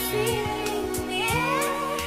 feeling, yeah.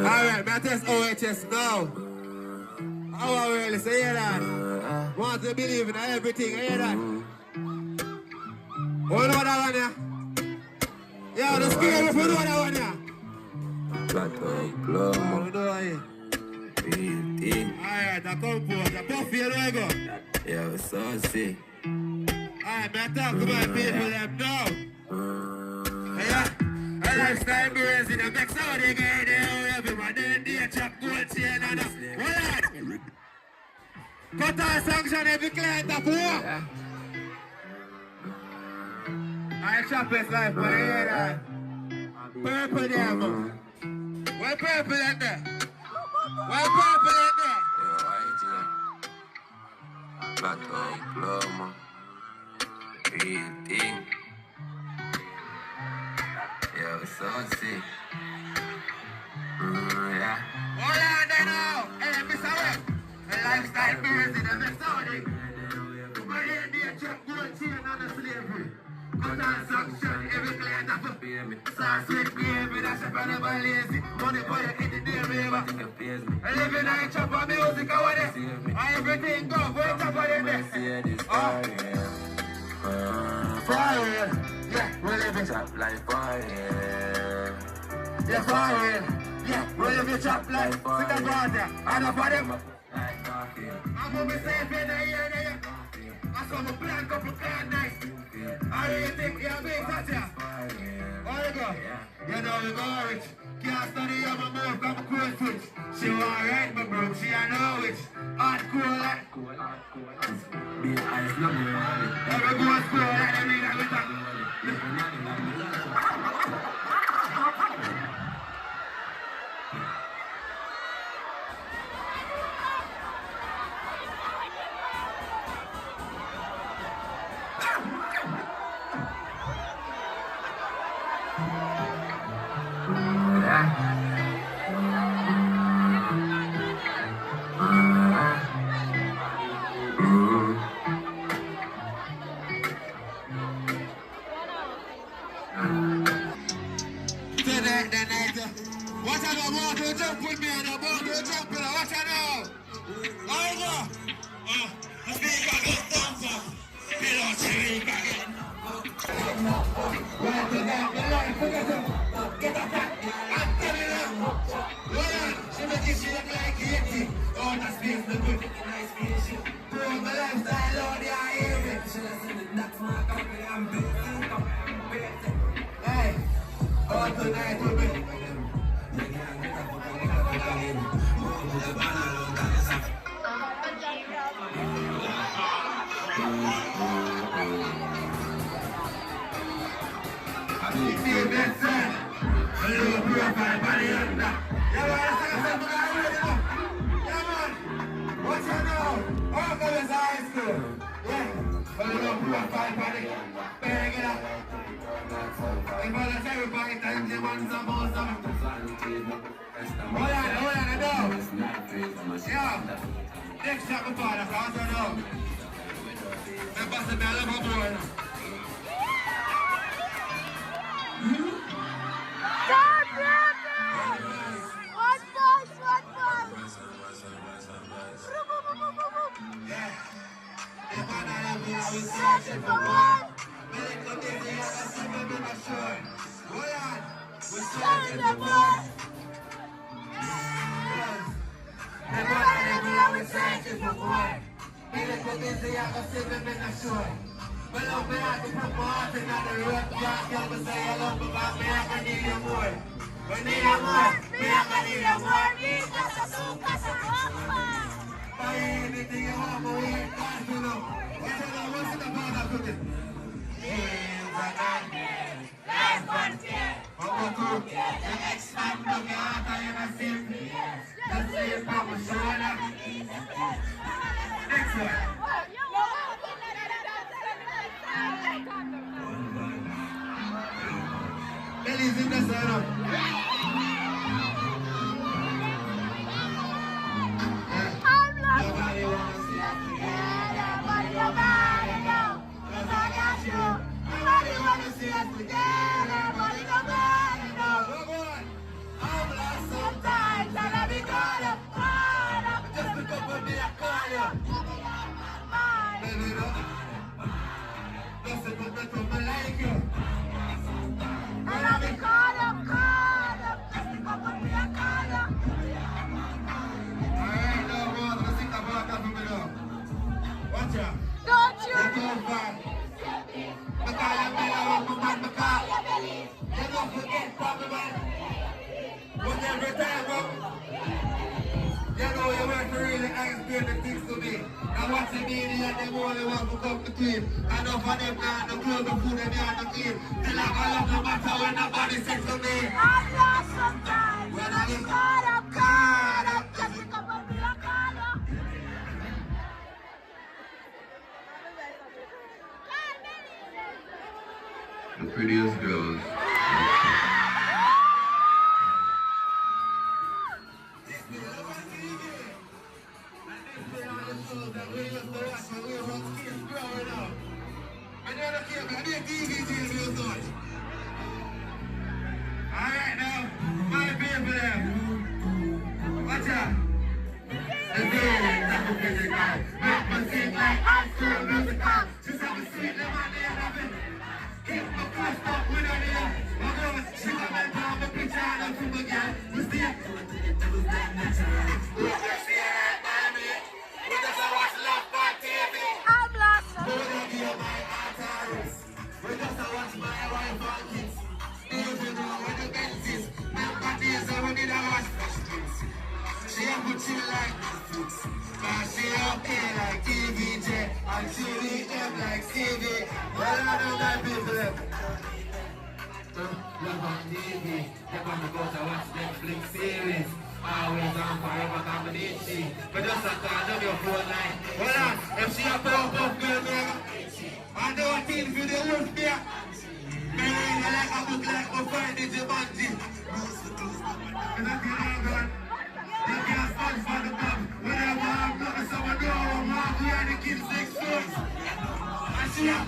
Alright, man, test OHS now. How are we really say that? Want to believe in everything, hear that? Hold on that one here. Yeah, the scale if you know that one here. Plato, plomo, Alright, I come for the puffy, here we go. yeah, we saucy. Alright, man, talk to my people them now. Yeah, a lifestyle brains in the next hour they get there. Everybody in the chop gold chain and hold on. Cut our sanction every client of war. I chop his life, but I hear that. Purple there, man. Why purple in there? Why purple in there? Yo, Plato, plomo, thing. Yeah, we saucy. Yeah. Hold on there now. Hey, Mr. Webb. A lifestyle brains in the next hour they everybody in the chop gold chain and slavery. Cut on sanction, every client of a sauce with baby, that's a brother by lazy. Money for you in the day, baby. I live in a chop of music, I want it. Everything go, go chop of the next. Fire, yeah, we live in Chop like fire. yeah, fire, yeah, we live in chop like sit the water, and up for them. I'm gonna be safe in the year, there. I saw my plan, couple card nice. I really think you're big, touch ya. There you go. You know we go rich. Can't study on my move, come cool switch. She alright, my bro, she I know it. Hard cool like. Big eyes, no more. Every go school like them in a little. What I know about to jump with me and about to jump with me, what I know? I go. The speaker gets thumbs up. Pillow speak again. Right to that, the life together. Get attacked. I'm telling them. Hold on, she make it shit like 80. Oh, that speaks the good, nice speech. Bro, my lifestyle, Lord, yeah, I hear it. Hey, all tonight will be. Next shot before the house or no? The bus is all over board. Searching for one. We're searching for one. busy, I can see them in the show. But love me, I can put my heart in the road. Can't tell me say I love me, but me, I can need you more. We need you more, me, I can need you more. Need just a super, buy anything you want, but we ain't got to know. What's in the bag of it? Dreams are nightmares, life on fear. I'm going to the next man, look your heart, and you're not seeing me. Just sleep on my shoulder. Next one. Belly's in the sun. Nobody wants to see us together, but nobody knows. Cause I got you. Nobody wants to see us together, but nobody knows. I'm lost sometimes, and I be caught up. Just because of me, I call you. Baby, no. Just because of me, like you. And I be caught up. Just because of me, I call you. Alright, now, boys, let's think about that for me, though. Watch out. Don't you? Let's go back. Because I'm you don't forget, probably, man. But every time, bro, you know you want to really explain the things to me. And what's the media, they only want to come between. And enough of them now, the clothes, the food, and they are not clean. Till I got love no matter when nobody says to me. I'm lost sometimes, when I get caught up, just because of me, I call up. The prettiest girls. Alright now, my people them. Watch out. The feeling that is physical. Make me sing like high school musical. She's having sweet lemon and having. Keep my first up with her there. My girl, she got my down the picture and I'm from the girl. We stay. We just see her right by me. We just watch Love on TV. I'm lost. Go to give my arteries. We just watch my wife and kids. Still to know where the best is. Remember days when we did a watch Fresh Prince. She a good chill like Netflix. Cause she okay like TVJ. And she DM like CV. Well, I know my people. Love on TV. They're gonna go to watch Netflix series. Always on forever combination. But just a card of your phone line. Hold on, if she a pop girl, I know a thing for the wolf there. Me like a book like my friend is a bungee. And I feel like God. You can't stand for the club. Whenever I'm not, someone know I'm not. We are the kids next doors. I see ya.